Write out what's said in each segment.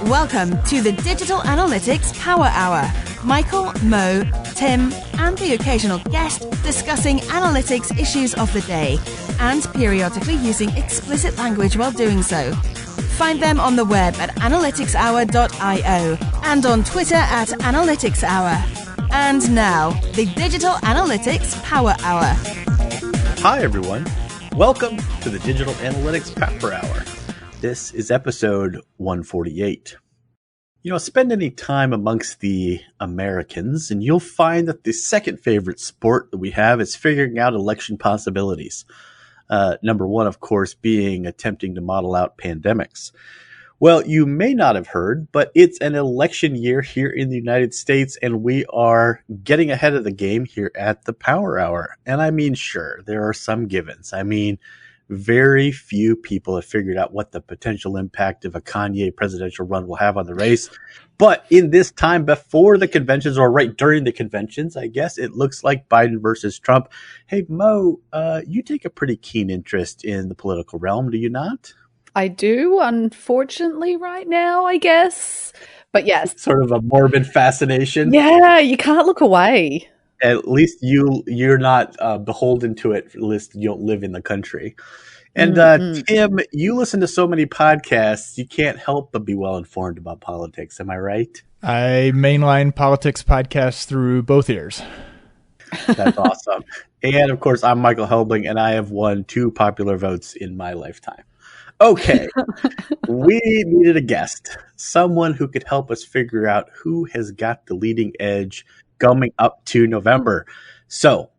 Welcome to the Digital Analytics Power Hour. Michael, Mo, Tim, and the occasional guest discussing analytics issues of the day and periodically using explicit language while doing so. Find them on the web at analyticshour.io and on Twitter at analyticshour. And now, the Digital Analytics Power Hour. Hi, everyone. Welcome to the Digital Analytics Power Hour. This is episode 148. Spend any time amongst the Americans, and you'll find that the second favorite sport that we have is figuring out election possibilities. Number one, of course, being attempting to model out pandemics. Well, you may not have heard, but it's an election year here in the United States, and we are getting ahead of the game here at the Power Hour. And I mean, sure, there are some givens. I mean, very few people have figured out what the potential impact of a Kanye presidential run will have on the race. But in this time before the conventions, or right during the conventions, I guess, it looks like Biden versus Trump. Hey, Mo, you take a pretty keen interest in the political realm, do you not? I do, unfortunately, right now, I guess. But yes. Sort of a morbid fascination. Yeah, you can't look away. At least you're not beholden to it. At least you don't live in the country. And Tim, you listen to so many podcasts, you can't help but be well informed about politics. Am I right? I mainline politics podcasts through both ears. That's awesome. And of course, I'm Michael Helbling, and I have won 2 popular votes in my lifetime. Okay, we needed a guest, someone who could help us figure out who has got the leading edge coming up to November. So,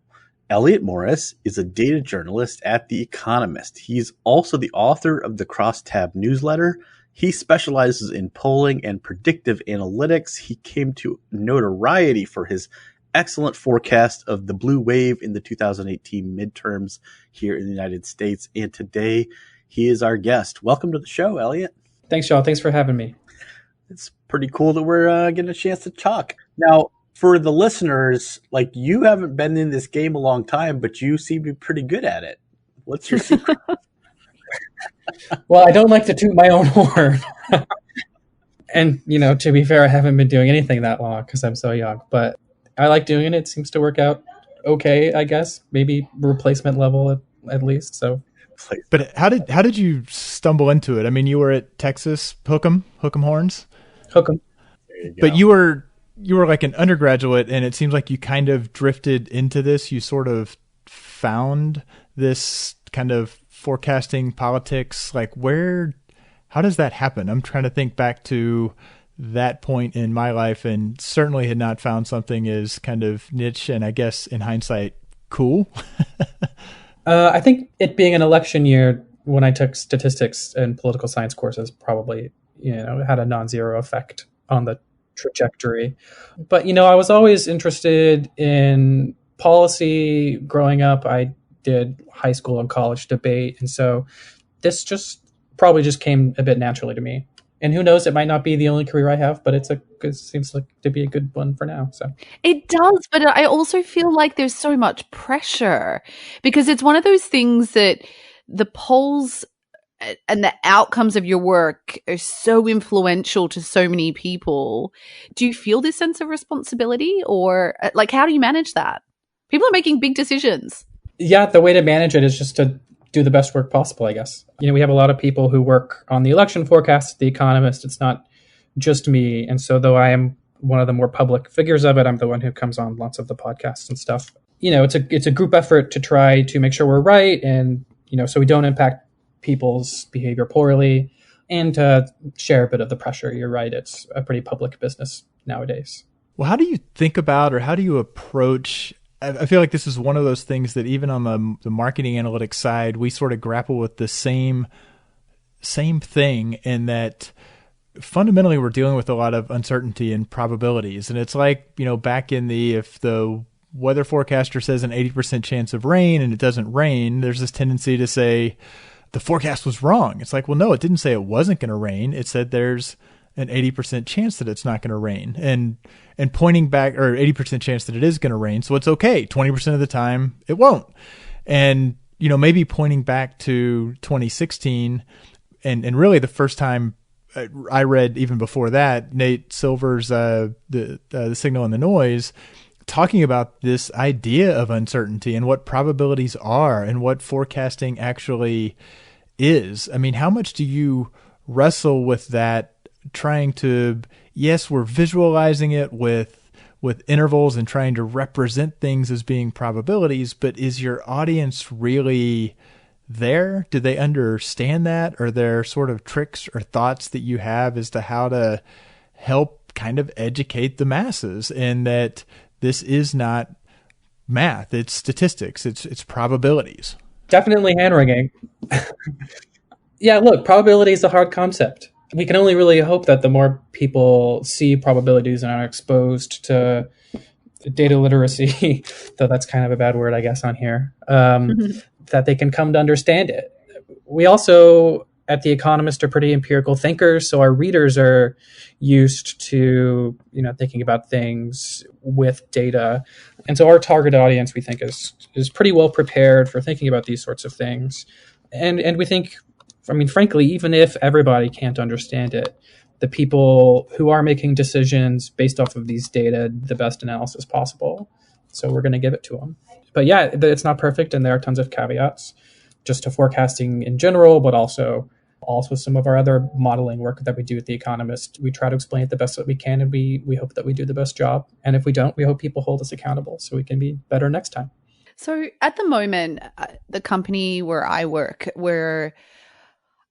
Elliott Morris is a data journalist at The Economist. He's also the author of the Crosstab newsletter. He specializes in polling and predictive analytics. He came to notoriety for his excellent forecast of the blue wave in the 2018 midterms here in the United States. And today, he is our guest. Welcome to the show, Elliott. Thanks, y'all. Thanks for having me. It's pretty cool that we're getting a chance to talk. Now, for the listeners, like, you haven't been in this game a long time, but you seem to be pretty good at it. What's your secret? Well, I don't like to toot my own horn. And, to be fair, I haven't been doing anything that long because I'm so young. But I like doing it. It seems to work out okay, I guess. Maybe replacement level at least, so... But how did you stumble into it? I mean, you were at Texas Hook'em Horns. Hook'em. But you were like an undergraduate, and it seems like you kind of drifted into this. You sort of found this kind of forecasting politics. Like, how does that happen? I'm trying to think back to that point in my life, and certainly had not found something as kind of niche and, I guess, in hindsight, cool. I think it being an election year when I took statistics and political science courses probably, had a non-zero effect on the trajectory. But, I was always interested in policy growing up. I did high school and college debate. And so this probably came a bit naturally to me. And who knows, it might not be the only career I have, but it seems like to be a good one for now. So it does, but I also feel like there's so much pressure because it's one of those things that the polls and the outcomes of your work are so influential to so many people. Do you feel this sense of responsibility, or like, how do you manage that? People are making big decisions. Yeah, the way to manage it is just to do the best work possible, I guess. We have a lot of people who work on the election forecast at The Economist. It's not just me. And so though I am one of the more public figures of it, I'm the one who comes on lots of the podcasts and stuff. It's a group effort to try to make sure we're right and, so we don't impact people's behavior poorly, and to share a bit of the pressure. You're right. It's a pretty public business nowadays. Well, how do you think about, or how do you approach, I feel like this is one of those things that even on the marketing analytics side, we sort of grapple with the same thing, in that fundamentally we're dealing with a lot of uncertainty and probabilities. And it's like, back in if the weather forecaster says an 80% chance of rain and it doesn't rain, there's this tendency to say the forecast was wrong. It's like, well, no, it didn't say it wasn't going to rain. It said there's an 80% chance that it's not going to rain, and pointing back, or 80% chance that it is going to rain. So it's okay. 20% of the time it won't. And, maybe pointing back to 2016 and really the first time I read even before that, Nate Silver's the Signal and the Noise, talking about this idea of uncertainty and what probabilities are and what forecasting actually is. I mean, how much do you wrestle with that, trying to, yes, we're visualizing it with intervals and trying to represent things as being probabilities, but is your audience really there? Do they understand that? Are there sort of tricks or thoughts that you have as to how to help kind of educate the masses in that this is not math, it's statistics, it's probabilities? Definitely hand wringing. Yeah, look, probability is a hard concept. We can only really hope that the more people see probabilities and are exposed to data literacy, though that's kind of a bad word, I guess, on here, that they can come to understand it. We also, at The Economist, are pretty empirical thinkers, so our readers are used to, thinking about things with data. And so our target audience, we think, is pretty well prepared for thinking about these sorts of things. And we think, frankly, even if everybody can't understand it, the people who are making decisions based off of these data, the best analysis possible. So we're going to give it to them. But yeah, it's not perfect, and there are tons of caveats just to forecasting in general, but also some of our other modeling work that we do at The Economist. We try to explain it the best that we can, and we hope that we do the best job. And if we don't, we hope people hold us accountable so we can be better next time. So at the moment, the company where I work,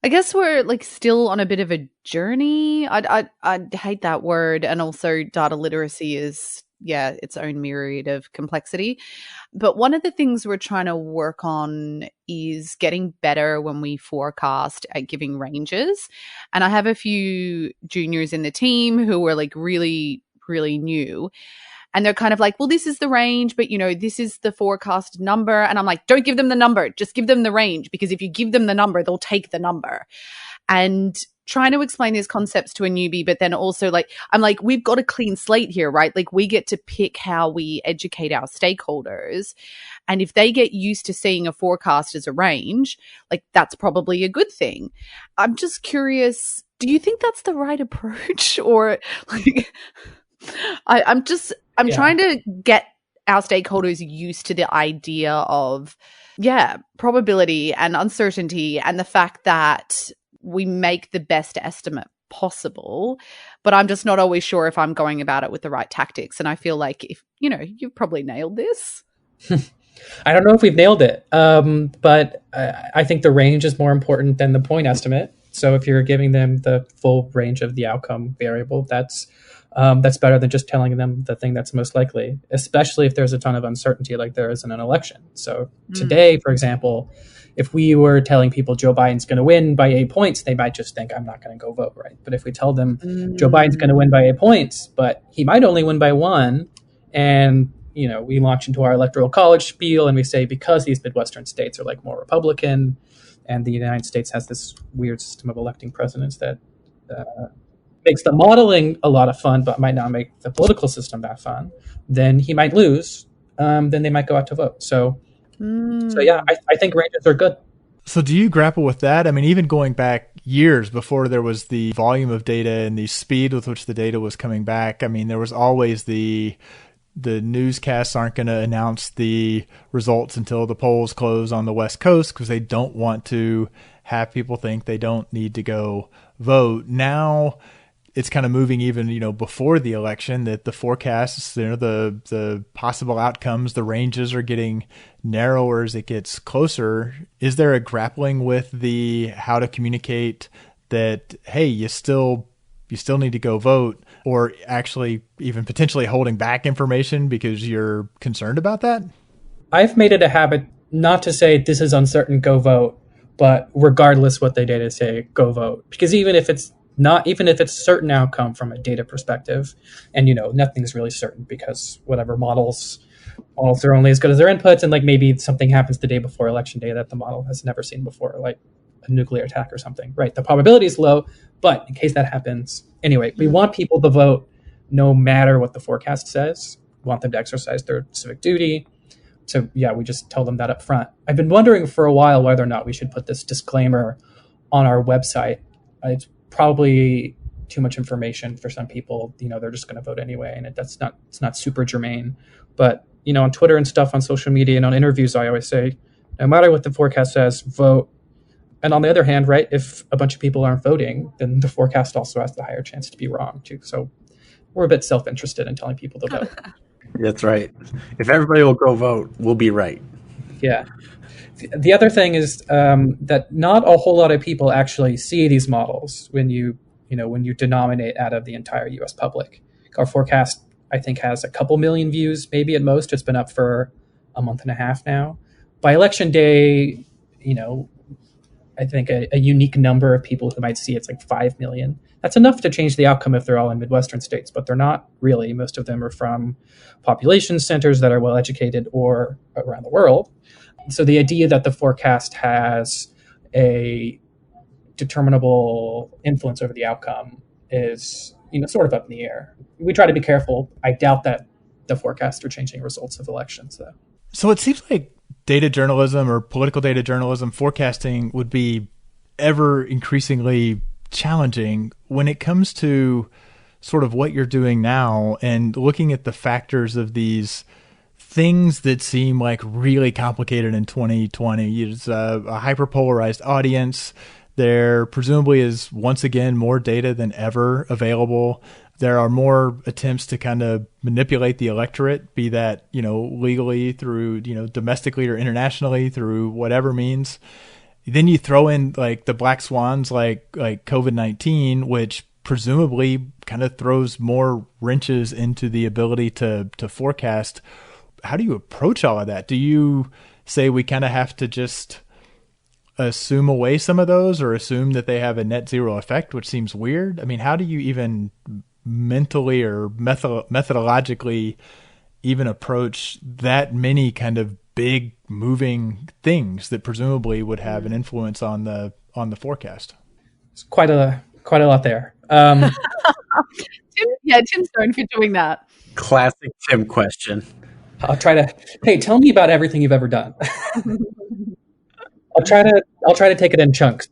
I guess we're like still on a bit of a journey. I hate that word. And also data literacy is, its own myriad of complexity. But one of the things we're trying to work on is getting better when we forecast at giving ranges. And I have a few juniors in the team who are like really, really new. And they're kind of like, well, this is the range, but, this is the forecast number. And I'm like, don't give them the number. Just give them the range. Because if you give them the number, they'll take the number. And trying to explain these concepts to a newbie, but then also I'm like, we've got a clean slate here, right? Like we get to pick how we educate our stakeholders. And if they get used to seeing a forecast as a range, like that's probably a good thing. I'm just curious, do you think that's the right approach? Or like, I'm trying to get our stakeholders used to the idea of, probability and uncertainty and the fact that we make the best estimate possible, but I'm just not always sure if I'm going about it with the right tactics. And I feel like if, you've probably nailed this. I don't know if we've nailed it, but I think the range is more important than the point estimate. So if you're giving them the full range of the outcome variable, that's better than just telling them the thing that's most likely, especially if there's a ton of uncertainty like there is in an election. So today, for example, if we were telling people Joe Biden's going to win by 8 points, they might just think, I'm not going to go vote, right? But if we tell them Joe Biden's going to win by 8 points, but he might only win by 1, and we launch into our electoral college spiel and we say, because these Midwestern states are like more Republican and the United States has this weird system of electing presidents that makes the modeling a lot of fun, but might not make the political system that fun, then he might lose. Then they might go out to vote. So yeah, I think ranges are good. So do you grapple with that? I mean, even going back years before there was the volume of data and the speed with which the data was coming back, I mean, there was always the newscasts aren't going to announce the results until the polls close on the West Coast because they don't want to have people think they don't need to go vote. Now it's kind of moving even, before the election, that the forecasts, the possible outcomes, the ranges are getting narrower as it gets closer. Is there a grappling with the how to communicate that, hey, you still need to go vote, or actually even potentially holding back information because you're concerned about that? I've made it a habit not to say this is uncertain, go vote, but regardless what the data say, go vote. Because even if it's a certain outcome from a data perspective, and nothing's really certain because whatever models are only as good as their inputs, and like maybe something happens the day before election day that the model has never seen before, like a nuclear attack or something, right? The probability is low, but in case that happens, anyway, we want people to vote no matter what the forecast says. We want them to exercise their civic duty. So yeah, we just tell them that up front. I've been wondering for a while whether or not we should put this disclaimer on our website. It's probably too much information for some people. They're just going to vote anyway, and it's not super germane. But on Twitter and stuff, on social media and on interviews, I always say, no matter what the forecast says, vote. And on the other hand, right, if a bunch of people aren't voting, then the forecast also has the higher chance to be wrong too. So we're a bit self-interested in telling people to vote. That's right. If everybody will go vote, we'll be right. Yeah. The other thing is that not a whole lot of people actually see these models when you denominate out of the entire U.S. public. Our forecast, I think, has a couple million views, maybe at most. It's been up for a month and a half now. By election day, I think a unique number of people who might see it's like 5 million. That's enough to change the outcome if they're all in Midwestern states, but they're not really. Most of them are from population centers that are well educated or around the world. So the idea that the forecast has a determinable influence over the outcome is, sort of up in the air. We try to be careful. I doubt that the forecasts are changing results of elections, though. So it seems like data journalism or political data journalism forecasting would be ever increasingly challenging when it comes to sort of what you're doing now and looking at the factors of these things that seem like really complicated in 2020. It's a hyperpolarized audience. There presumably is, once again, more data than ever available. There are more attempts to kind of manipulate the electorate, be that, legally through, domestically or internationally through whatever means. Then you throw in like the black swans, like COVID-19, which presumably kind of throws more wrenches into the ability to forecast. How do you approach all of that? Do you say we kind of have to just assume away some of those or assume that they have a net zero effect, which seems weird? I mean, how do you even mentally or methodologically even approach that many kind of big moving things that presumably would have an influence on the forecast? It's quite a lot there. Tim's known for doing that. Classic Tim question. I'll try to. Hey, tell me about everything you've ever done. I'll try to take it in chunks.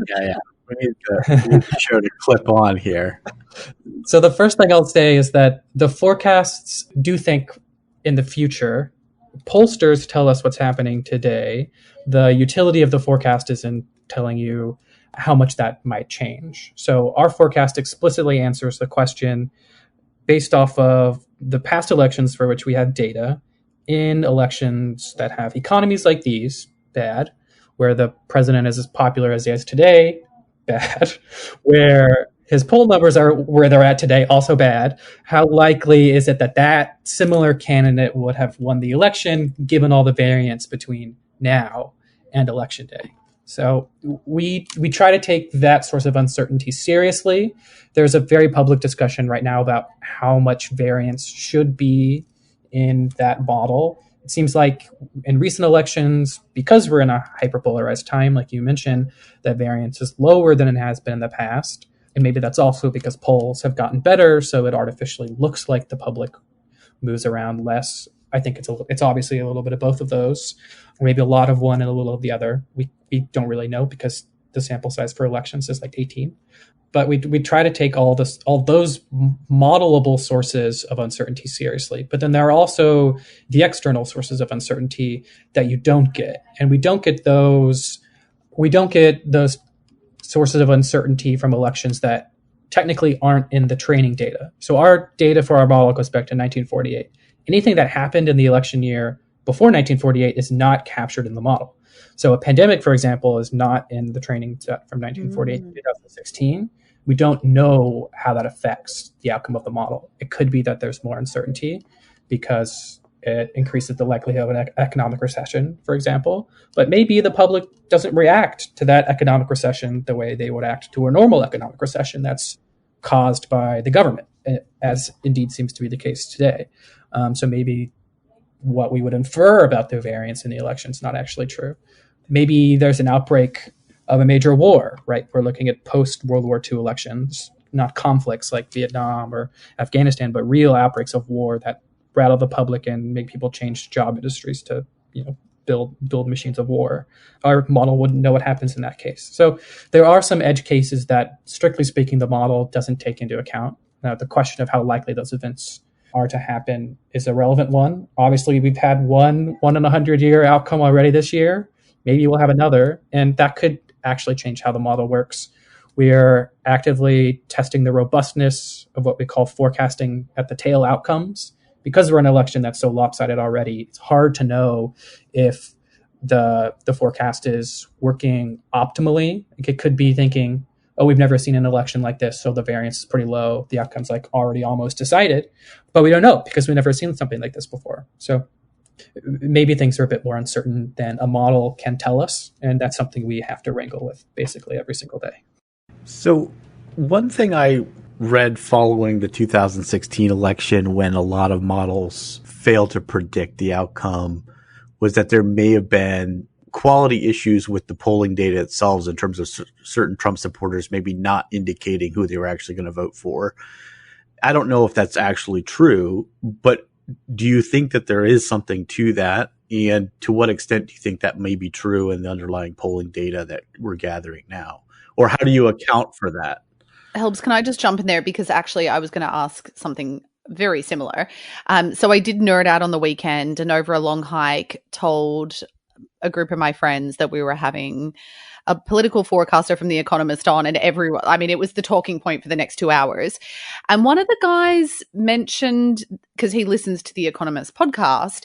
Yeah. We need to show the clip on here. So the first thing I'll say is that the forecasts do think in the future. Pollsters tell us what's happening today. The utility of the forecast is in telling you how much that might change. So our forecast explicitly answers the question based off of the past elections for which we have data. In elections that have economies like these, bad, where the president is as popular as he is today, bad, where his poll numbers are where they're at today, also bad, how likely is it that similar candidate would have won the election given all the variance between now and election day? So we try to take that source of uncertainty seriously. There's a very public discussion right now about how much variance should be in that model. It seems like in recent elections, because we're in a hyperpolarized time, like you mentioned, that variance is lower than it has been in the past. And maybe that's also because polls have gotten better, so it artificially looks like the public moves around less. I think it's obviously a little bit of both of those, or maybe a lot of one and a little of the other. We don't really know because the sample size for elections is like 18. But we try to take all those modelable sources of uncertainty seriously. But then there are also the external sources of uncertainty that you don't get, and we don't get those sources of uncertainty from elections that technically aren't in the training data. So our data for our model goes back to 1948. Anything that happened in the election year before 1948 is not captured in the model. So a pandemic, for example, is not in the training set from 1948 to 2016. We don't know how that affects the outcome of the model. It could be that there's more uncertainty because it increases the likelihood of an economic recession, for example. But maybe the public doesn't react to that economic recession the way they would act to a normal economic recession that's caused by the government, as indeed seems to be the case today. So maybe what we would infer about the variance in the election is not actually true. Maybe there's an outbreak of a major war, right? We're looking at post-World War II elections, not conflicts like Vietnam or Afghanistan, but real outbreaks of war that rattle the public and make people change job industries to, build machines of war. Our model wouldn't know what happens in that case. So there are some edge cases that, strictly speaking, the model doesn't take into account. Now, the question of how likely those events are to happen is a relevant one. Obviously, we've had one in 100-year outcome already this year. Maybe we'll have another, and that could actually change how the model works. We are actively testing the robustness of what we call forecasting at the tail outcomes. Because we're in an election that's so lopsided already, it's hard to know if the forecast is working optimally. It could be thinking, oh, we've never seen an election like this, so the variance is pretty low. The outcome's like already almost decided, but we don't know because we've never seen something like this before. So maybe things are a bit more uncertain than a model can tell us, and that's something we have to wrangle with basically every single day. So one thing I read following the 2016 election, when a lot of models failed to predict the outcome, was that there may have been quality issues with the polling data itself in terms of certain Trump supporters maybe not indicating who they were actually going to vote for. I don't know if that's actually true, but do you think that there is something to that? And to what extent do you think that may be true in the underlying polling data that we're gathering now? Or how do you account for that? Helps, can I just jump in there? Because actually I was going to ask something very similar. So I did nerd out on the weekend and over a long hike told a group of my friends that we were having a political forecaster from The Economist on, and everyone, I mean, it was the talking point for the next 2 hours. And one of the guys mentioned, because he listens to The Economist podcast,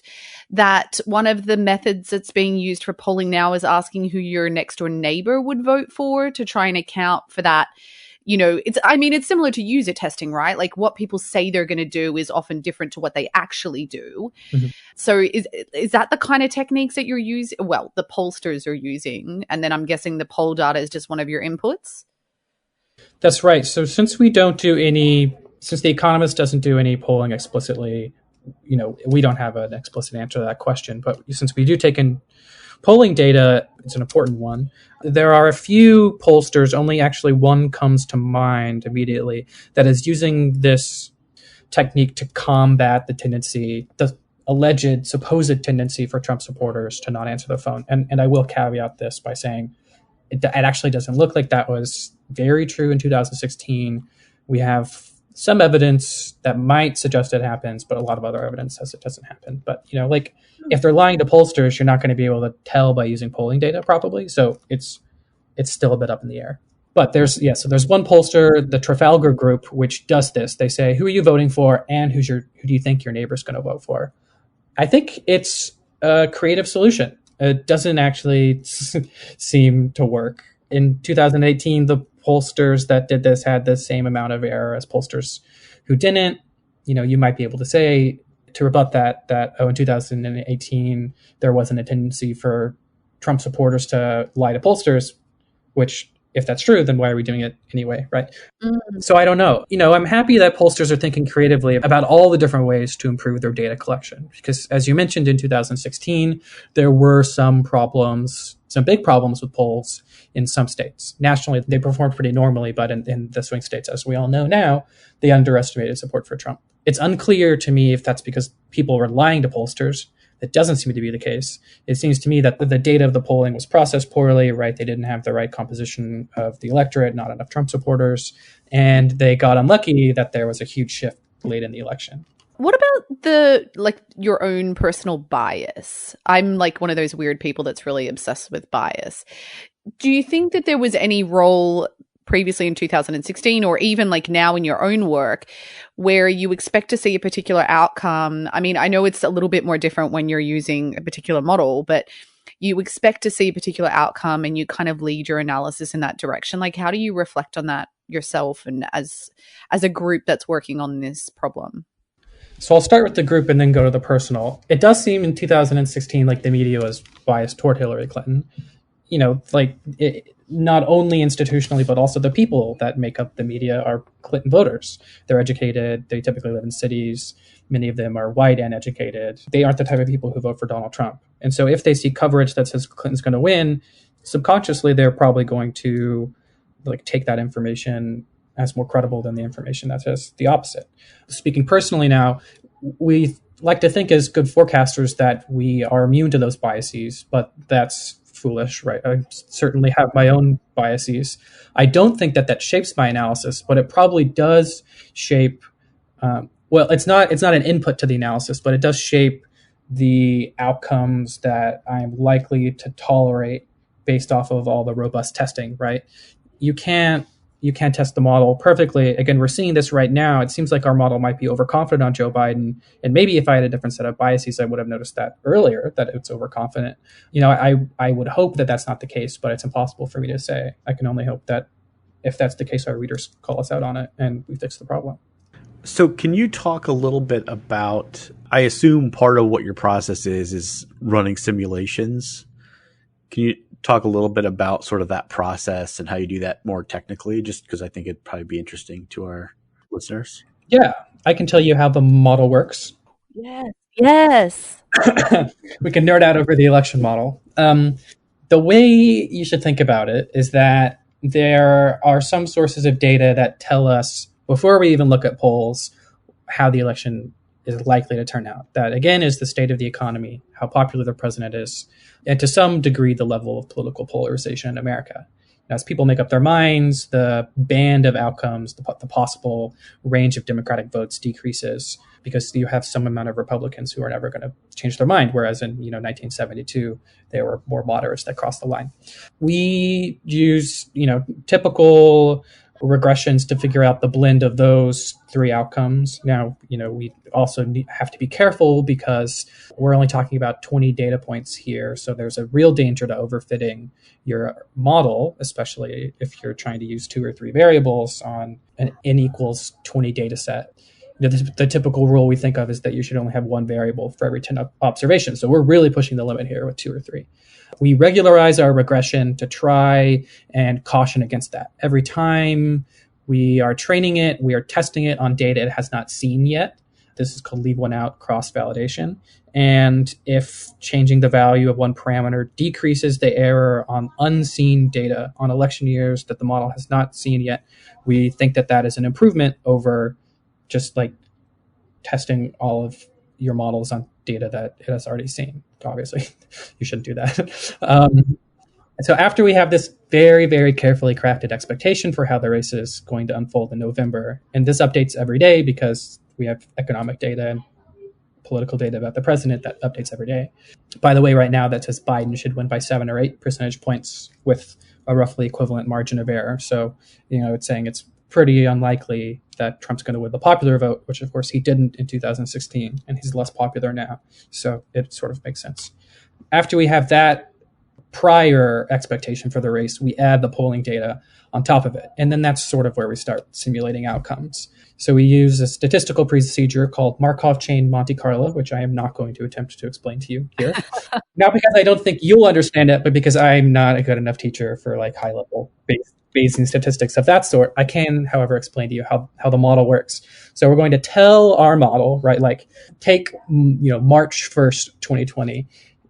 that one of the methods that's being used for polling now is asking who your next door neighbor would vote for to try and account for that. You know, it's similar to user testing, right? Like what people say they're going to do is often different to what they actually do. Mm-hmm. So is that the kind of techniques that you're using? Well, the pollsters are using, and then I'm guessing the poll data is just one of your inputs? That's right. So since The Economist doesn't do any polling explicitly, you know, we don't have an explicit answer to that question. But since we do take in polling data, it's an important one. There are a few pollsters, only actually one comes to mind immediately, that is using this technique to combat the alleged, supposed tendency for Trump supporters to not answer the phone. And I will caveat this by saying it actually doesn't look like that was very true in 2016. We have some evidence that might suggest it happens, but a lot of other evidence says it doesn't happen. But, you know, like if they're lying to pollsters, you're not going to be able to tell by using polling data probably. So it's still a bit up in the air. But there's one pollster, the Trafalgar Group, which does this. They say, who are you voting for? And who do you think your neighbor's going to vote for? I think it's a creative solution. It doesn't actually seem to work. In 2018, the pollsters that did this had the same amount of error as pollsters who didn't. You know, you might be able to say, to rebut that in 2018, there wasn't a tendency for Trump supporters to lie to pollsters, which, if that's true, then why are we doing it anyway, right? Mm-hmm. So I don't know. You know, I'm happy that pollsters are thinking creatively about all the different ways to improve their data collection. Because as you mentioned, in 2016, there were some big problems with polls in some states. Nationally, they performed pretty normally, but in the swing states, as we all know now, they underestimated support for Trump. It's unclear to me if that's because people were lying to pollsters. That doesn't seem to be the case. It seems to me that the data of the polling was processed poorly, right? They didn't have the right composition of the electorate, not enough Trump supporters, and they got unlucky that there was a huge shift late in the election. What about your own personal bias? I'm like one of those weird people that's really obsessed with bias. Do you think that there was any role previously in 2016 or even like now in your own work where you expect to see a particular outcome? I mean, I know it's a little bit more different when you're using a particular model, but you expect to see a particular outcome and you kind of lead your analysis in that direction. Like, how do you reflect on that yourself and as a group that's working on this problem? So I'll start with the group and then go to the personal. It does seem in 2016 like the media was biased toward Hillary Clinton. You know, not only institutionally, but also the people that make up the media are Clinton voters. They're educated. They typically live in cities. Many of them are white and educated. They aren't the type of people who vote for Donald Trump. And so if they see coverage that says Clinton's going to win, subconsciously, they're probably going to take that information as more credible than the information that says the opposite. Speaking personally now, we like to think as good forecasters that we are immune to those biases, but that's foolish, right? I certainly have my own biases. I don't think that shapes my analysis, but it probably does shape. Well, it's not an input to the analysis, but it does shape the outcomes that I'm likely to tolerate based off of all the robust testing, right? You can't test the model perfectly. Again, we're seeing this right now. It seems like our model might be overconfident on Joe Biden. And maybe if I had a different set of biases, I would have noticed that earlier, that it's overconfident. I would hope that that's not the case, but it's impossible for me to say. I can only hope that if that's the case, our readers call us out on it and we fix the problem. So can you talk a little bit about, I assume part of what your process is running simulations. Can you talk a little bit about sort of that process and how you do that more technically, just because I think it'd probably be interesting to our listeners? Yeah, I can tell you how the model works. Yes. We can nerd out over the election model. The way you should think about it is that there are some sources of data that tell us, before we even look at polls, how the election is likely to turn out. That, again, is the state of the economy, how popular the president is, and to some degree, the level of political polarization in America. As people make up their minds, the band of outcomes, the possible range of Democratic votes decreases because you have some amount of Republicans who are never going to change their mind, whereas in 1972, there were more moderates that crossed the line. We use typical regressions to figure out the blend of those three outcomes. Now, we also have to be careful because we're only talking about 20 data points here. So there's a real danger to overfitting your model, especially if you're trying to use 2 or 3 variables on an n equals 20 data set. The typical rule we think of is that you should only have 1 variable for every 10 observations. So we're really pushing the limit here with 2 or 3. We regularize our regression to try and caution against that. Every time we are training it, we are testing it on data it has not seen yet. This is called leave one out cross-validation. And if changing the value of one parameter decreases the error on unseen data on election years that the model has not seen yet, we think that is an improvement over just like testing all of your models on data that it has already seen. Obviously, you shouldn't do that. So after we have this very, very carefully crafted expectation for how the race is going to unfold in November, and this updates every day because we have economic data and political data about the president that updates every day. By the way, right now that says Biden should win by 7 or 8 percentage points with a roughly equivalent margin of error. So, it's saying it's pretty unlikely that Trump's going to win the popular vote, which of course he didn't in 2016, and he's less popular now. So it sort of makes sense. After we have that prior expectation for the race, we add the polling data on top of it. And then that's sort of where we start simulating outcomes. So we use a statistical procedure called Markov chain Monte Carlo, which I am not going to attempt to explain to you here. Not because I don't think you'll understand it, but because I'm not a good enough teacher for like high level Bayesian statistics of that sort. I can, however, explain to you how the model works. So we're going to tell our model, right? Like take, March 1st, 2020.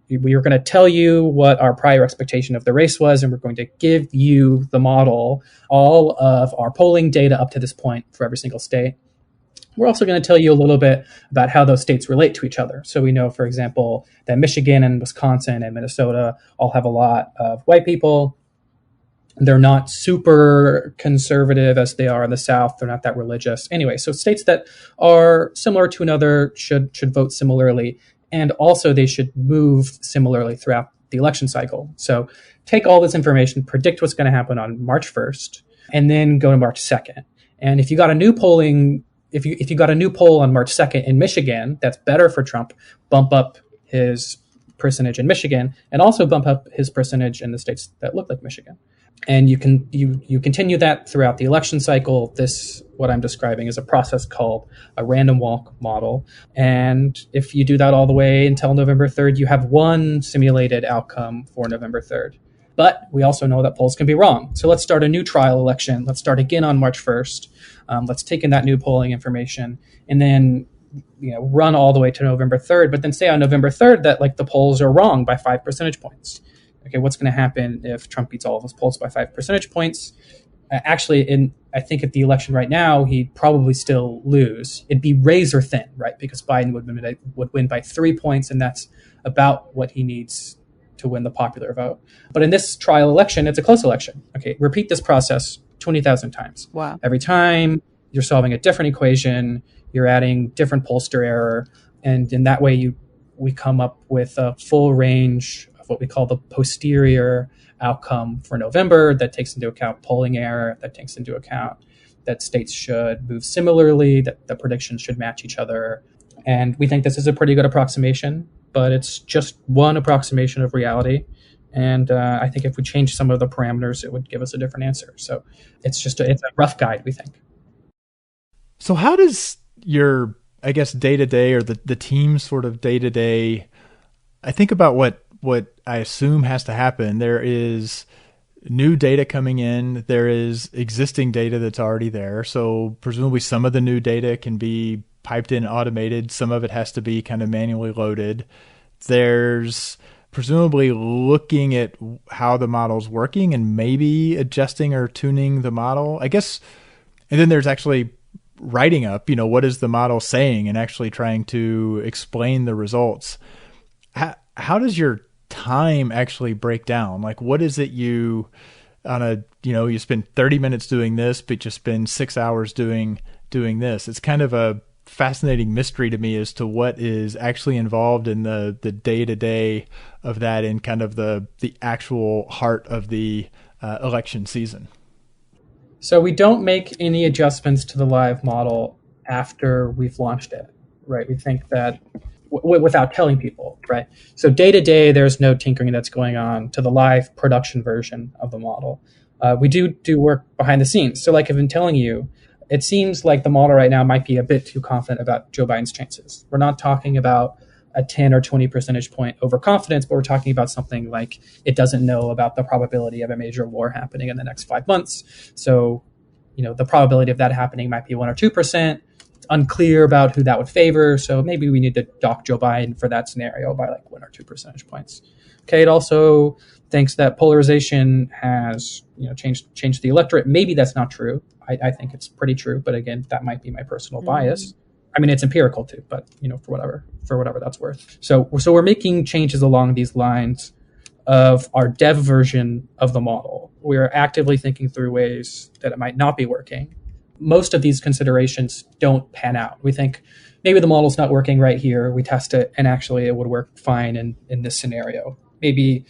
We are going to tell you what our prior expectation of the race was, and we're going to give you the model, all of our polling data up to this point for every single state. We're also going to tell you a little bit about how those states relate to each other. So we know, for example, that Michigan and Wisconsin and Minnesota all have a lot of white people. They're not super conservative as they are in the South. They're not that religious. Anyway, so states that are similar to another should vote similarly. And also they should move similarly throughout the election cycle. So take all this information, predict what's going to happen on March 1st, and then go to March 2nd. And if you got a new polling, if you got a new poll on March 2nd in Michigan, that's better for Trump, bump up his percentage in Michigan and also bump up his percentage in the states that look like Michigan. And you continue that throughout the election cycle. This, what I'm describing, is a process called a random walk model. And if you do that all the way until November 3rd, you have one simulated outcome for November 3rd. But we also know that polls can be wrong. So let's start a new trial election. Let's start again on March 1st. Let's take in that new polling information and then run all the way to November 3rd. But then say on November 3rd that the polls are wrong by 5 percentage points. Okay, what's going to happen if Trump beats all of his polls by 5 percentage points? Actually, I think at the election right now, he'd probably still lose. It'd be razor thin, right? Because Biden would win by 3 points, and that's about what he needs to win the popular vote. But in this trial election, it's a close election. Okay, repeat this process 20,000 times. Wow. Every time you're solving a different equation, you're adding different pollster error, and in that way we come up with a full range of what we call the posterior outcome for November that takes into account polling error, that takes into account that states should move similarly, that the predictions should match each other. And we think this is a pretty good approximation, but it's just one approximation of reality. And I think if we change some of the parameters, it would give us a different answer. So it's a rough guide, we think. So how does your, I guess, day-to-day or the team's sort of day-to-day, I think about what I assume has to happen. There is new data coming in. There is existing data that's already there. So presumably some of the new data can be piped in automated. Some of it has to be kind of manually loaded. There's presumably looking at how the model's working and maybe adjusting or tuning the model, I guess. And then there's actually writing up, what is the model saying and actually trying to explain the results. How does your time actually break down? Like, what is it you spend 30 minutes doing this, but you spend 6 hours doing this? It's kind of a fascinating mystery to me as to what is actually involved in the day-to-day of that and kind of the actual heart of the election season. So we don't make any adjustments to the live model after we've launched it, right? We think that without telling people, right? So day to day, there's no tinkering that's going on to the live production version of the model. We do work behind the scenes. So like I've been telling you, it seems like the model right now might be a bit too confident about Joe Biden's chances. We're not talking about a 10 or 20 percentage point overconfidence, but we're talking about something like it doesn't know about the probability of a major war happening in the next 5 months. So, the probability of that happening might be 1 or 2%. It's unclear about who that would favor. So maybe we need to dock Joe Biden for that scenario by like 1 or 2 percentage points. Okay. It also thinks that polarization has, changed the electorate. Maybe that's not true. I think it's pretty true. But again, that might be my personal bias. I mean, it's empirical too, but for whatever that's worth. So we're making changes along these lines of our dev version of the model. We're actively thinking through ways that it might not be working. Most of these considerations don't pan out. We think maybe the model's not working right here. We test it, and actually it would work fine in this scenario. Maybe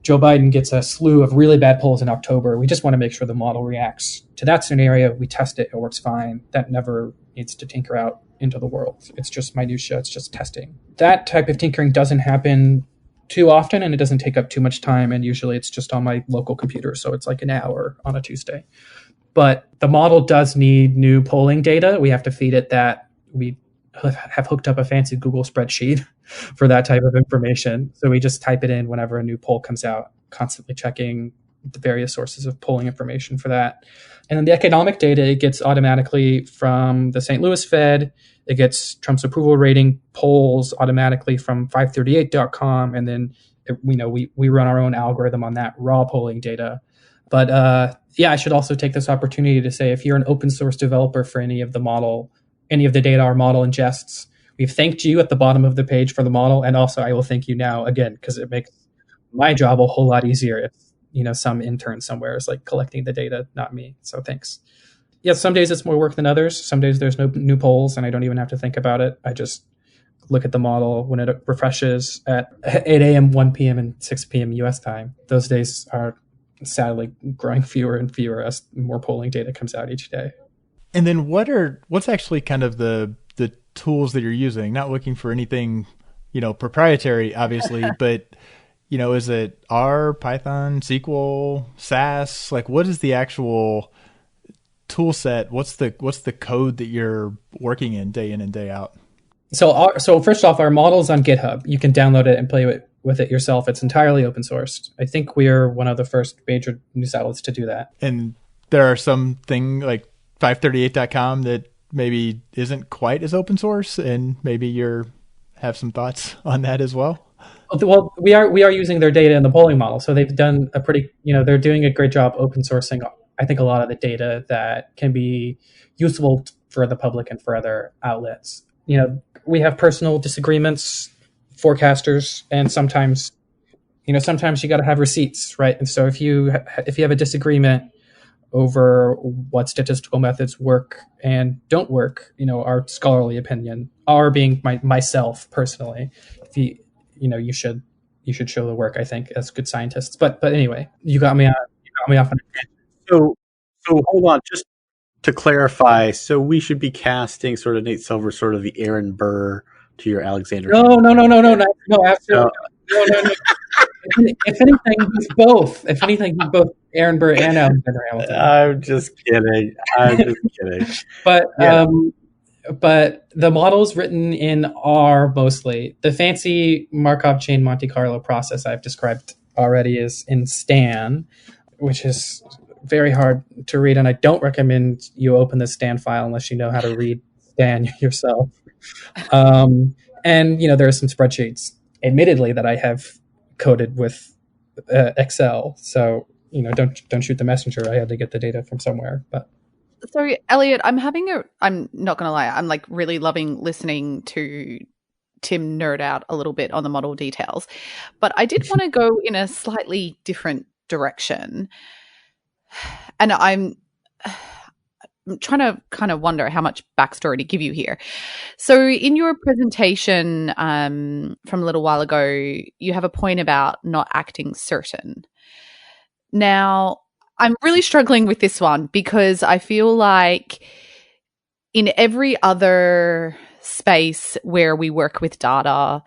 Joe Biden gets a slew of really bad polls in October. We just want to make sure the model reacts to that scenario. We test it. It works fine. That never needs to tinker out into the world. It's just minutia. It's just testing. That type of tinkering doesn't happen too often, and it doesn't take up too much time. And usually it's just on my local computer. So it's like an hour on a Tuesday. But the model does need new polling data. We have to feed it that. We have hooked up a fancy Google spreadsheet for that type of information. So we just type it in whenever a new poll comes out, constantly checking the various sources of polling information for that. And then the economic data, it gets automatically from the St. Louis Fed. It gets Trump's approval rating polls automatically from 538.com. And then, we run our own algorithm on that raw polling data. But I should also take this opportunity to say, if you're an open source developer for any of the data our model ingests, we've thanked you at the bottom of the page for the model. And also I will thank you now again, because it makes my job a whole lot easier if, some intern somewhere is like collecting the data, not me. So thanks. Yes, some days it's more work than others. Some days there's no new polls and I don't even have to think about it. I just look at the model when it refreshes at 8 a.m., 1 p.m., and 6 p.m. US time. Those days are sadly growing fewer and fewer as more polling data comes out each day. And then what's actually kind of the tools that you're using? Not looking for anything, proprietary, obviously, but is it R, Python, SQL, SAS? Like, what is the actual tool set? What's the code that you're working in and day out? So first off, our model's on GitHub. You can download it and play with it yourself. It's entirely open sourced. I think we are one of the first major news outlets to do that. And there are something like 538.com that maybe isn't quite as open source, and maybe have some thoughts on that as well. Well, we are using their data in the polling model. So they've done they're doing a great job open sourcing I think, a lot of the data that can be useful for the public and for other outlets. We have personal disagreements, forecasters, and sometimes you got to have receipts, right? And so if you have a disagreement over what statistical methods work and don't work, our scholarly opinion, our being myself personally, if you should show the work, I think, as good scientists. But anyway, you got me off on a tangent. So hold on, just to clarify. So we should be casting sort of Nate Silver, sort of the Aaron Burr to your Alexander. No, absolutely. No. If anything, he's both. If anything, he's both Aaron Burr and Alexander Hamilton. I'm just kidding. But but the models written in R mostly. The fancy Markov chain Monte Carlo process I've described already is in Stan, which is very hard to read, and I don't recommend you open the Stan file unless you know how to read Stan yourself. And there are some spreadsheets, admittedly, that I have coded with Excel. So don't shoot the messenger. I had to get the data from somewhere. But sorry, Elliott, I'm not gonna lie, I'm like really loving listening to Tim nerd out a little bit on the model details, but I did want to go in a slightly different direction, and I'm trying to kind of wonder how much backstory to give you here. So in your presentation from a little while ago, you have a point about not acting certain. Now, I'm really struggling with this one because I feel like in every other space where we work with data,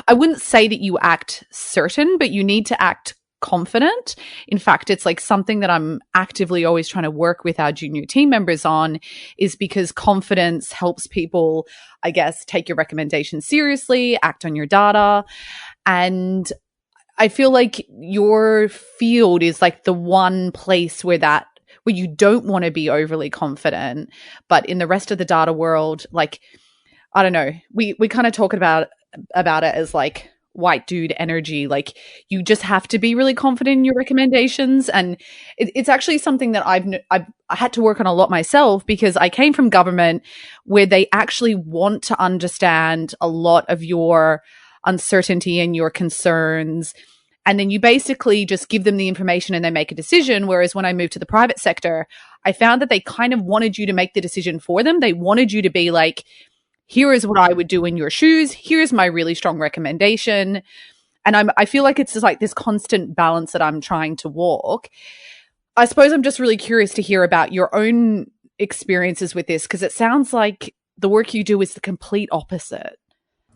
I wouldn't say that you act certain, but you need to act confident. In fact, it's like something that I'm actively always trying to work with our junior team members on, is because confidence helps people, I guess, take your recommendations seriously, act on your data. And I feel like your field is like the one place where you don't want to be overly confident. But in the rest of the data world, like, I don't know, we kind of talk about it as like white dude energy. Like, you just have to be really confident in your recommendations. And it's actually something that I had to work on a lot myself, because I came from government where they actually want to understand a lot of your uncertainty and your concerns. And then you basically just give them the information and they make a decision. Whereas when I moved to the private sector, I found that they kind of wanted you to make the decision for them. They wanted you to be like, here is what I would do in your shoes. Here's my really strong recommendation. And I feel like it's just like this constant balance that I'm trying to walk. I suppose I'm just really curious to hear about your own experiences with this, because it sounds like the work you do is the complete opposite.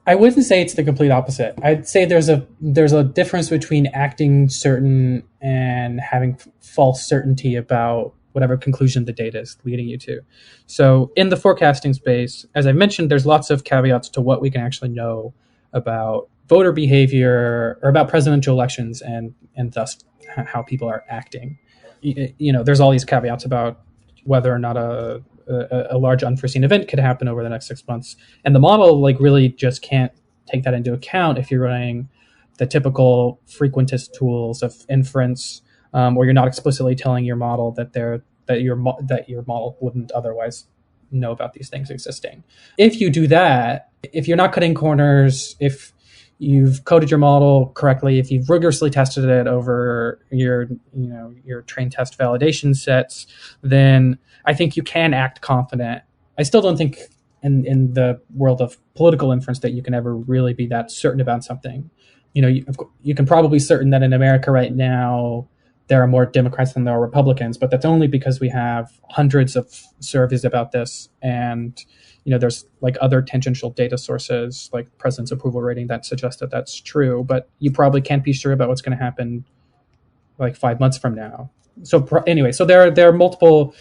I wouldn't say it's the complete opposite. I'd say there's a difference between acting certain and having false certainty about whatever conclusion the data is leading you to. So in the forecasting space, as I mentioned, there's lots of caveats to what we can actually know about voter behavior or about presidential elections and thus how people are acting. There's all these caveats about whether or not a large unforeseen event could happen over the next 6 months. And the model really just can't take that into account if you're running the typical frequentist tools of inference, or you're not explicitly telling your model that your model wouldn't otherwise know about these things existing. If you do that, if you're not cutting corners, if you've coded your model correctly, if you've rigorously tested it over your train test validation sets, then I think you can act confident. I still don't think in the world of political inference that you can ever really be that certain about something. You can probably be certain that in America right now there are more Democrats than there are Republicans, but that's only because we have hundreds of surveys about this, and there's like other tangential data sources like president's approval rating that suggest that that's true, but you probably can't be sure about what's going to happen like 5 months from now. So anyway, so there are multiple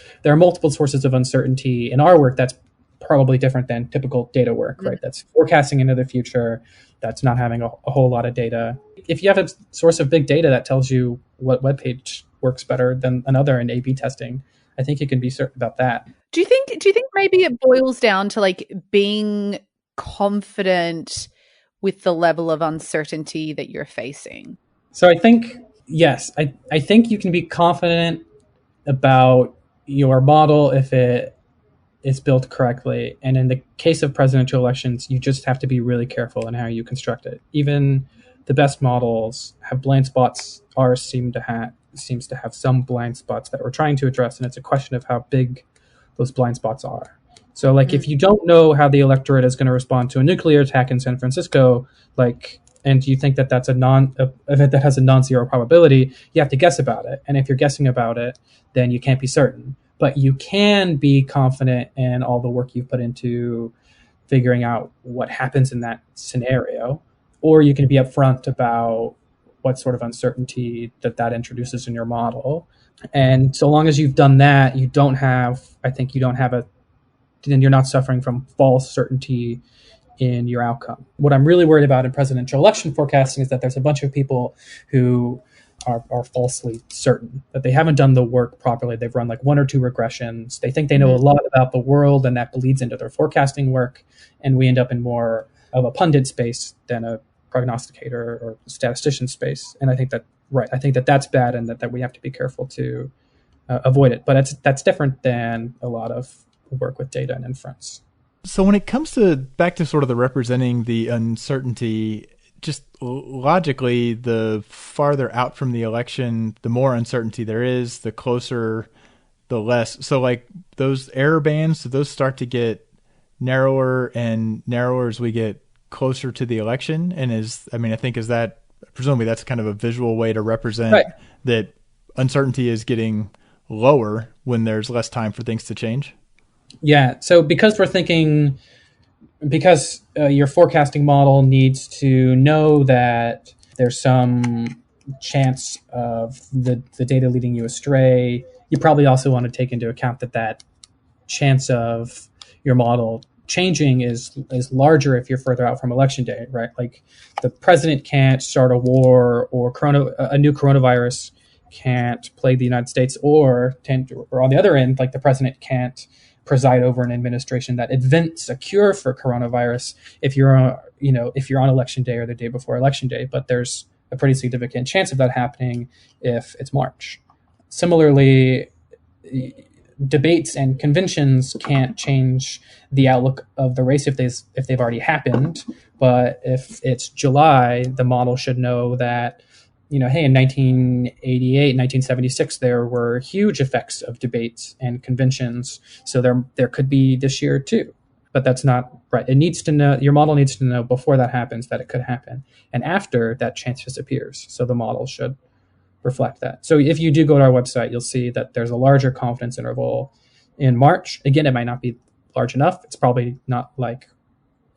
sources of uncertainty in our work that's probably different than typical data work, right? That's forecasting into the future. That's not having a whole lot of data. If you have a source of big data that tells you what web page works better than another in A/B testing, I think you can be certain about that. Do you think maybe it boils down to like being confident with the level of uncertainty that you're facing? So I think, yes, I think you can be confident about your model if it is built correctly. And in the case of presidential elections, you just have to be really careful in how you construct it. Even the best models have blind spots. Ours seems to have some blind spots that we're trying to address, and it's a question of how big those blind spots are. So, like, if you don't know how the electorate is going to respond to a nuclear attack in San Francisco, and you think that that's a event that has a non-zero probability, you have to guess about it. And if you're guessing about it, then you can't be certain. But you can be confident in all the work you've put into figuring out what happens in that scenario, or you can be upfront about what sort of uncertainty that introduces in your model. And so long as you've done that, then you're not suffering from false certainty in your outcome. What I'm really worried about in presidential election forecasting is that there's a bunch of people who are falsely certain, that they haven't done the work properly. They've run like one or two regressions. They think they know a lot about the world, and that bleeds into their forecasting work. And we end up in more of a pundit space than a prognosticator or statistician space. And I think that's bad, and that we have to be careful to avoid it. But that's different than a lot of work with data and inference. So when it comes to back to sort of the representing the uncertainty, just logically, the farther out from the election, the more uncertainty there is, the closer, the less. So like those error bands, do those start to get narrower and narrower as we get closer to the election? And presumably that's kind of a visual way to represent that uncertainty is getting lower when there's less time for things to change. Yeah. So because your forecasting model needs to know that there's some chance of the data leading you astray, you probably also want to take into account that chance of your model changing is larger if you're further out from election day, right? Like the president can't start a war, or a new coronavirus can't plague the United States, or on the other end, like the president can't preside over an administration that invents a cure for coronavirus if you're on election day or the day before election day. But there's a pretty significant chance of that happening if it's March. Similarly, debates and conventions can't change the outlook of the race if they've already happened. But if it's July, the model should know that, hey, in 1988, 1976, there were huge effects of debates and conventions. So there could be this year too. But that's not right. It needs to know, your model needs to know before that happens that it could happen. And after, that chance disappears. So the model should reflect that. So if you do go to our website, you'll see that there's a larger confidence interval in March. Again, it might not be large enough. It's probably not like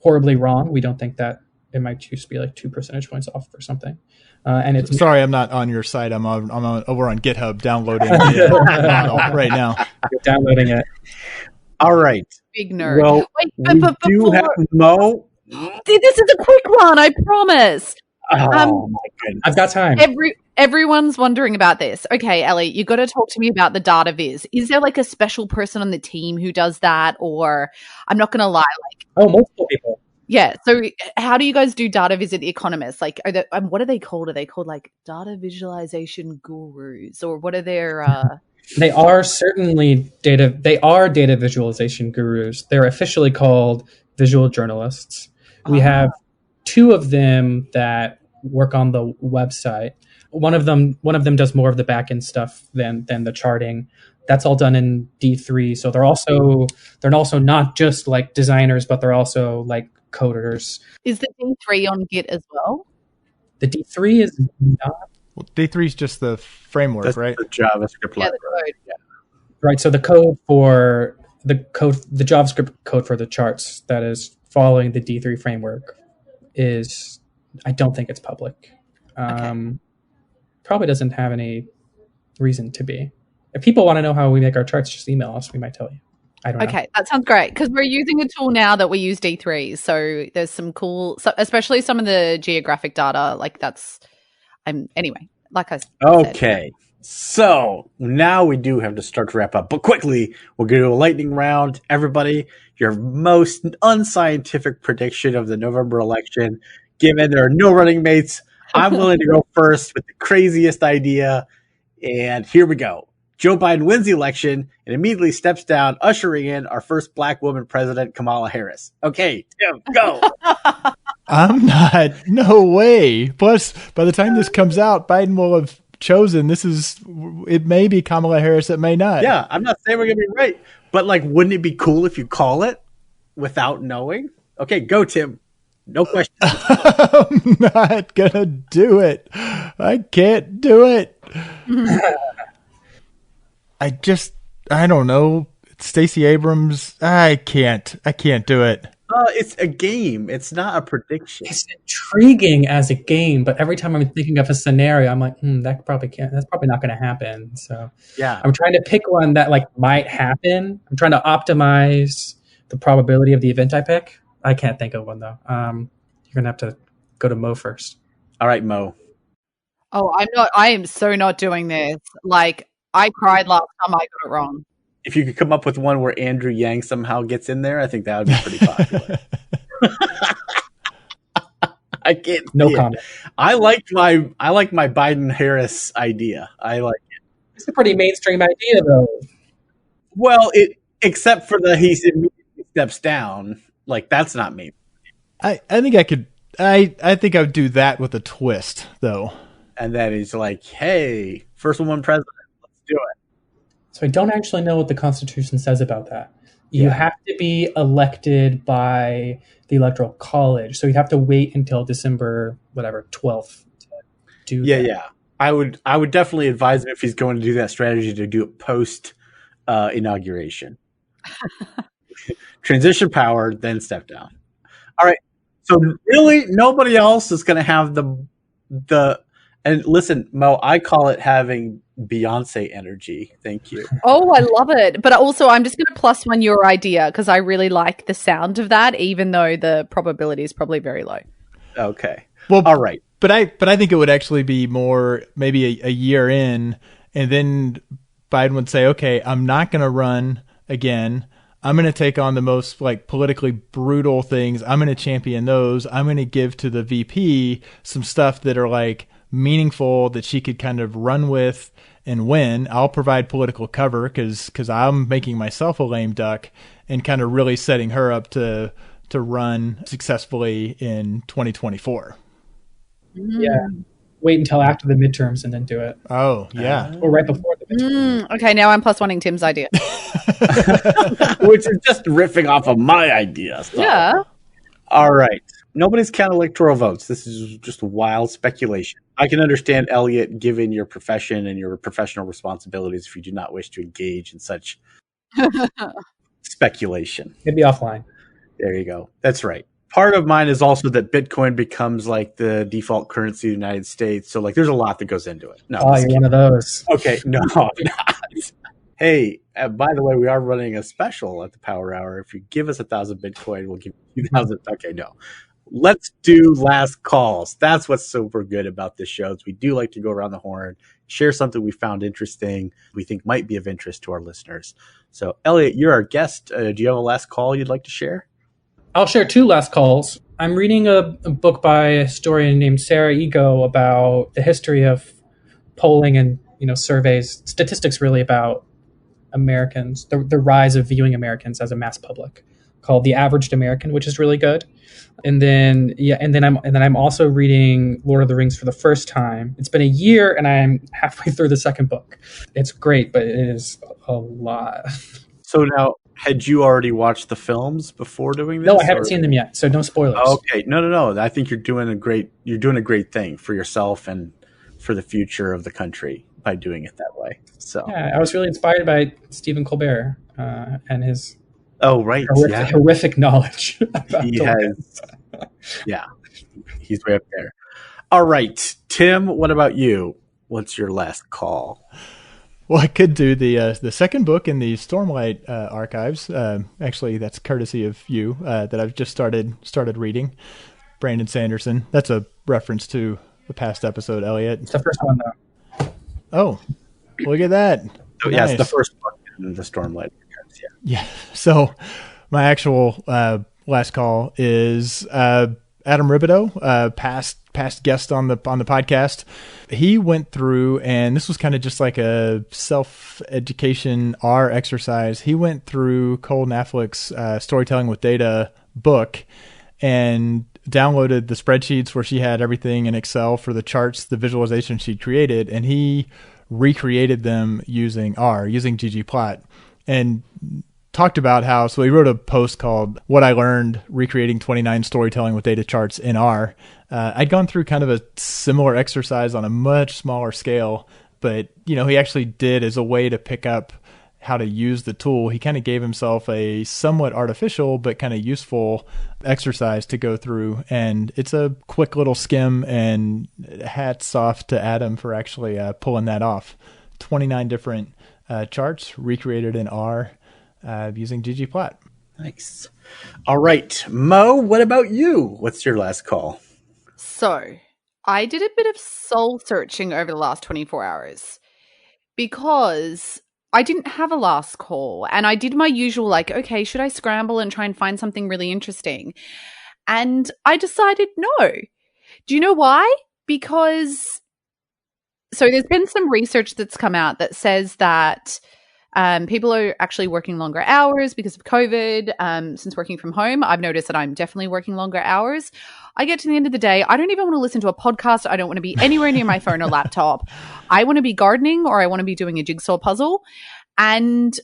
horribly wrong. We don't think that. It might just be like 2 percentage points off or something. And it's sorry, I'm not on your site. I'm over on GitHub downloading the model right now. You're downloading it. All right. Big nerd. Well, but we do have Mo. This is a quick one, I promise. Oh my goodness! I've got time. Everyone's wondering about this. Okay, Elliott, you got to talk to me about the data viz. Is there like a special person on the team who does that, or I'm not going to lie, multiple people. Yeah. So how do you guys do data viz at The Economist? Like, what are they called? Are they called like data visualization gurus, or what are their? They are certainly data visualization gurus. They're officially called visual journalists. We have 2 of them that work on the website. One of them does more of the back-end stuff than the charting. That's all done in D3. So they're also not just like designers, but they're also like coders. Is the D3 on Git as well? The D3 is not. Well, D3 is just the framework, That's right? the JavaScript library. Yeah. Right. So the JavaScript code for the charts that is following the D3 framework I don't think it's public. Probably doesn't have any reason to be. If people want to know how we make our charts, just email us. We might tell you. I don't know. Okay, that sounds great, because we're using a tool now that we use D3. So there's some cool, especially some of the geographic data. Like anyway, like I said. Okay. So now we do have to start to wrap up, but quickly, we'll go to a lightning round. Everybody, your most unscientific prediction of the November election, given there are no running mates. I'm willing to go first with the craziest idea. And here we go. Joe Biden wins the election and immediately steps down, ushering in our first black woman president, Kamala Harris. Okay, Tim, go. I'm not. No way. Plus, by the time this comes out, Biden will have chosen. It may be Kamala Harris. It may not. Yeah, I'm not saying we're going to be right. But, like, wouldn't it be cool if you call it without knowing? Okay, go, Tim. No question. I'm not going to do it. I can't do it. I don't know. Stacey Abrams. I can't do it. It's a game. It's not a prediction. It's intriguing as a game, but every time I'm thinking of a scenario, I'm like, that probably can't. That's probably not going to happen. So yeah, I'm trying to pick one that like might happen. I'm trying to optimize the probability of the event I pick. I can't think of one though. You're gonna have to go to Mo first. All right, Mo. Oh, I'm not. I am so not doing this. Like I cried last time I got it wrong. If you could come up with one where Andrew Yang somehow gets in there, I think that would be pretty popular. I can't. No comment. I like my Biden Harris idea. I like it. It's a pretty mainstream idea, though. Well, except for he immediately steps down. Like that's not me. I think I could. I think I would do that with a twist, though. And then he's like, "Hey, first woman president, let's do it." So I don't actually know what the Constitution says about that. You have to be elected by the Electoral College. So you'd have to wait until December, 12th to do that. Yeah. I would definitely advise him if he's going to do that strategy to do it post inauguration. Transition power, then step down. All right. So really nobody else is going to have the and listen, Mo, I call it having Beyonce energy. Thank you. Oh, I love it. But also, I'm just going to +1 your idea because I really like the sound of that, even though the probability is probably very low. Okay. Well, all right. But I think it would actually be more maybe a year in, and then Biden would say, "Okay, I'm not going to run again. I'm going to take on the most like politically brutal things. I'm going to champion those. I'm going to give to the VP some stuff that are like meaningful that she could kind of run with and win. I'll provide political cover because I'm making myself a lame duck and kind of really setting her up to run successfully in 2024. Yeah. Wait until after the midterms and then do it. Oh, yeah. Or right before the midterms. Okay, now I'm +1ing Tim's idea. Which is just riffing off of my idea. So. Yeah. All right. Nobody's counting electoral votes. This is just wild speculation. I can understand, Elliott, given your profession and your professional responsibilities, if you do not wish to engage in such speculation. It'd be offline. There you go. That's right. Part of mine is also that Bitcoin becomes like the default currency of the United States. So like there's a lot that goes into it. No, you're one of those. Okay, no, I'm not. Hey, by the way, we are running a special at the Power Hour. If you give us 1,000 Bitcoin, we'll give you 2,000. Okay, no. Let's do last calls. That's what's super good about this show. Is we do like to go around the horn, share something we found interesting, we think might be of interest to our listeners. So, Elliott, you're our guest. Do you have a last call you'd like to share? I'll share 2 last calls. I'm reading a book by a historian named Sarah Ego about the history of polling and surveys, statistics really about Americans, the rise of viewing Americans as a mass public, called The Averaged American, which is really good. And then I'm also reading Lord of the Rings for the first time. It's been a year and I'm halfway through the second book. It's great, but it is a lot. So now, had you already watched the films before doing this? No, I haven't seen them yet, so no spoilers. Okay, no. I think you're doing a great thing for yourself and for the future of the country by doing it that way. So yeah, I was really inspired by Stephen Colbert and his horrific knowledge about Tolkien. Yeah, he's way up there. All right, Tim, what about you? What's your last call? Well, I could do the second book in the Stormlight archives. Actually, that's courtesy of you that I've just started reading. Brandon Sanderson. That's a reference to the past episode, Elliott. It's the first one, though. Oh, look at that. Oh, nice. Yeah, it's the first book in the Stormlight archives. Yeah. So my actual last call is Adam Ribideau, past guest on the podcast. He went through, and this was kind of just like a self-education R exercise. He went through Cole Knaflich's Storytelling with Data book and downloaded the spreadsheets where she had everything in Excel for the charts, the visualization she created, and he recreated them using R, using ggplot, and talked about how, so he wrote a post called What I Learned Recreating 29 Storytelling with Data Charts in R. I'd gone through kind of a similar exercise on a much smaller scale, but he actually did, as a way to pick up how to use the tool, he kind of gave himself a somewhat artificial but kind of useful exercise to go through. And it's a quick little skim, and hats off to Adam for actually pulling that off. 29 different charts recreated in R using ggplot. Nice. All right, Mo, what about you? What's your last call? So I did a bit of soul searching over the last 24 hours because I didn't have a last call, and I did my usual, okay, should I scramble and try and find something really interesting? And I decided no. Do you know why? Because there's been some research that's come out that says that people are actually working longer hours because of COVID. Since working from home, I've noticed that I'm definitely working longer hours. I get to the end of the day, I don't even want to listen to a podcast. I don't want to be anywhere near my phone or laptop. I want to be gardening, or I want to be doing a jigsaw puzzle. And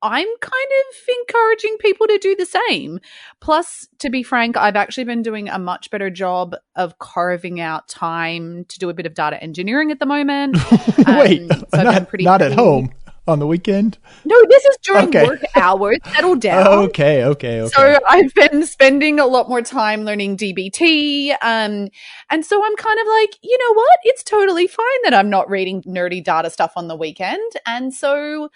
I'm kind of encouraging people to do the same. Plus, to be frank, I've actually been doing a much better job of carving out time to do a bit of data engineering at the moment. Wait, so I've been not at home. On the weekend? No, this is during work hours. Settle down. Okay. So I've been spending a lot more time learning DBT. And so I'm kind of like, you know what? It's totally fine that I'm not reading nerdy data stuff on the weekend. And so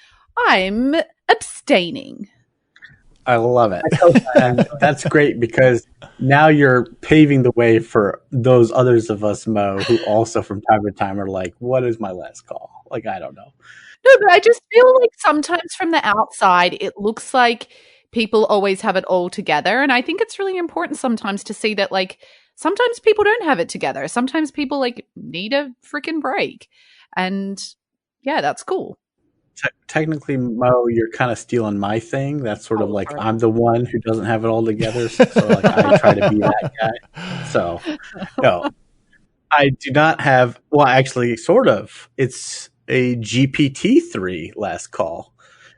I'm abstaining. I love it. And that's great, because now you're paving the way for those others of us, Mo, who also from time to time are like, what is my last call? I don't know. No, but I just feel like sometimes from the outside, it looks like people always have it all together. And I think it's really important sometimes to see that, sometimes people don't have it together. Sometimes people, need a freaking break. And yeah, that's cool. Technically, Mo, you're kind of stealing my thing. That's sort of I'm the one who doesn't have it all together. So I try to be that guy. So, no, I do not have, well, actually, sort of. It's a GPT-3 last call.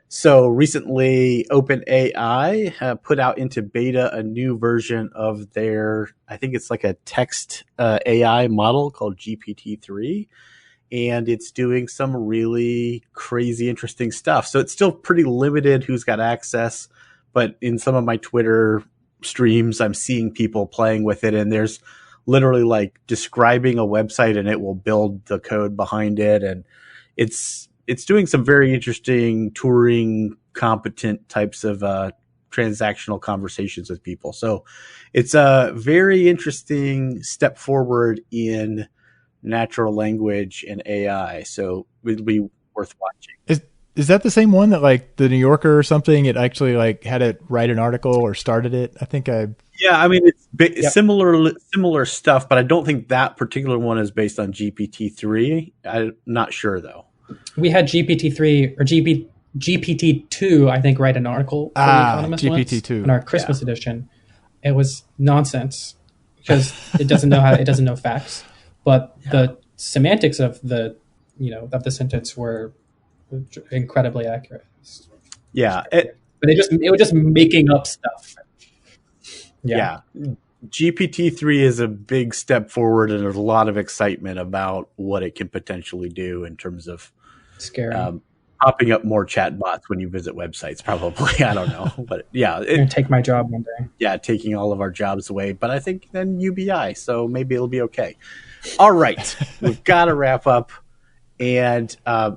So recently, OpenAI put out into beta a new version of their, I think it's like a text AI model called GPT-3. And it's doing some really crazy, interesting stuff. So it's still pretty limited who's got access. But in some of my Twitter streams, I'm seeing people playing with it. And there's literally describing a website, and it will build the code behind it. And it's doing some very interesting Turing competent types of transactional conversations with people. So it's a very interesting step forward in natural language and AI. So it'll be worth watching. Is that the same one that the New Yorker or something? It actually had it write an article or started it. I think Yeah, I mean it's similar stuff, but I don't think that particular one is based on GPT-3. I'm not sure though. We had GPT-3 or GPT-2, I think, write an article for The Economist GPT-2 in our Christmas edition. It was nonsense because it doesn't know facts, but the semantics of the sentence were incredibly accurate. Yeah, but it was just making up stuff. Yeah. GPT-3 is a big step forward, and there's a lot of excitement about what it can potentially do in terms of popping up more chatbots when you visit websites, probably. I don't know. But yeah. It's going to take my job one day. Yeah, taking all of our jobs away. But I think then UBI, so maybe it'll be okay. All right. We've got to wrap up. And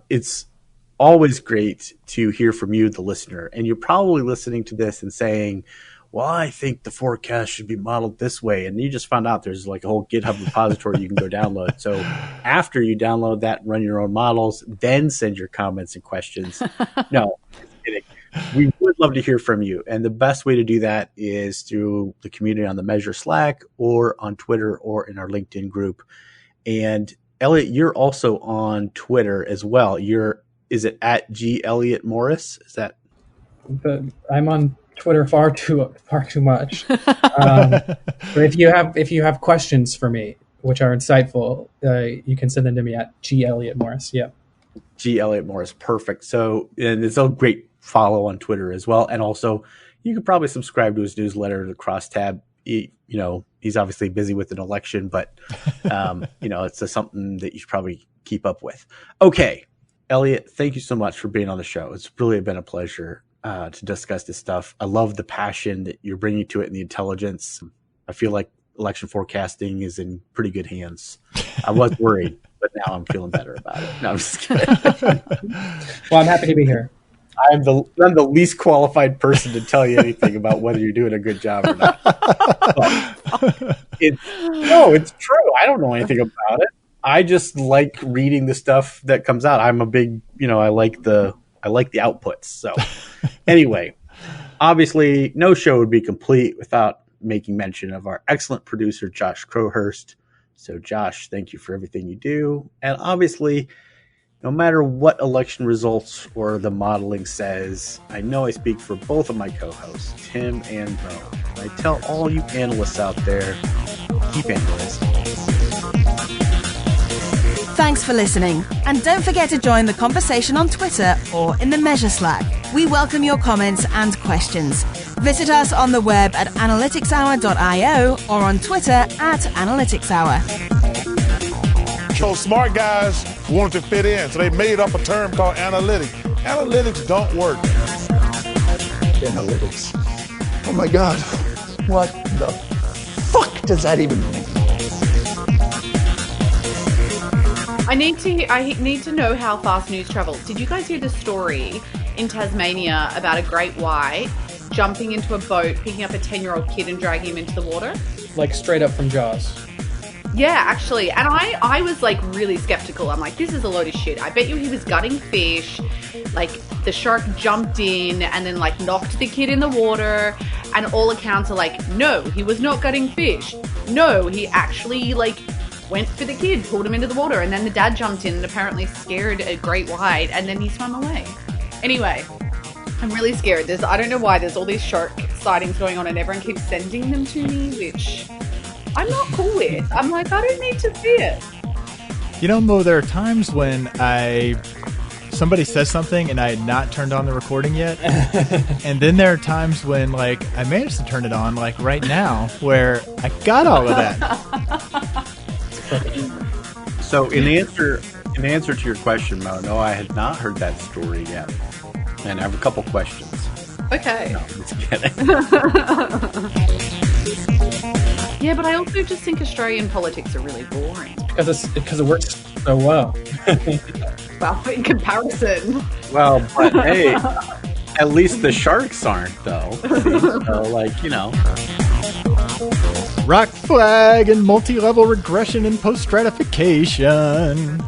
it's always great to hear from you, the listener. And you're probably listening to this and saying, well, I think the forecast should be modeled this way. And you just found out there's a whole GitHub repository you can go download. So after you download that and run your own models, then send your comments and questions. No, just kidding. We would love to hear from you. And the best way to do that is through the community on the Measure Slack or on Twitter or in our LinkedIn group. And Elliott, you're also on Twitter as well. Is it at G Elliott Morris? Is that? I'm on Twitter far too much. But if you have questions for me, which are insightful, you can send them to me at G Elliott Morris. Yeah. G Elliott Morris. Perfect. So, and it's a great follow on Twitter as well. And also you could probably subscribe to his newsletter, the Crosstab. He's obviously busy with an election, but it's something that you should probably keep up with. Okay. Elliott, thank you so much for being on the show. It's really been a pleasure to discuss this stuff. I love the passion that you're bringing to it and the intelligence. I feel like election forecasting is in pretty good hands. I was worried, but now I'm feeling better about it. No, I'm just kidding. Well, I'm happy to be here. I'm the least qualified person to tell you anything about whether you're doing a good job or not. It's true. I don't know anything about it. I just like reading the stuff that comes out. I'm a big, I like the outputs. So anyway, obviously no show would be complete without making mention of our excellent producer, Josh Crowhurst. So Josh, thank you for everything you do. And obviously, no matter what election results or the modeling says, I know I speak for both of my co-hosts, Tim and Mo. I tell all you analysts out there, keep analyzing. Thanks for listening. And don't forget to join the conversation on Twitter or in the Measure Slack. We welcome your comments and questions. Visit us on the web at analyticshour.io or on Twitter at analyticshour. So smart guys wanted to fit in, so they made up a term called analytics. Analytics don't work. Analytics. Oh my God. What the fuck does that even mean? I need to know how fast news travels. Did you guys hear the story in Tasmania about a great white jumping into a boat, picking up a 10-year-old kid and dragging him into the water? Like straight up from Jaws. Yeah, actually. And I was like really skeptical. I'm like, this is a load of shit. I bet you he was gutting fish. Like the shark jumped in and then like knocked the kid in the water. And all accounts are like, no, he was not gutting fish. No, he actually like went for the kid, pulled him into the water. And then the dad jumped in and apparently scared a great white. And then he swam away. Anyway, I'm really scared. I don't know why there's all these shark sightings going on and everyone keeps sending them to me, which I'm not cool with. I'm like, I don't need to see it. Mo, there are times when somebody says something and I had not turned on the recording yet. And then there are times when I managed to turn it on, like right now, where I got all of that. So in answer to your question, Mo, no, I had not heard that story yet. And I have a couple questions. Okay. No, I'm just kidding. Yeah, but I also just think Australian politics are really boring. Because it works so well. Well, in comparison. Well, but hey, at least the sharks aren't, though. So, Rock flag and multi-level regression and post-stratification.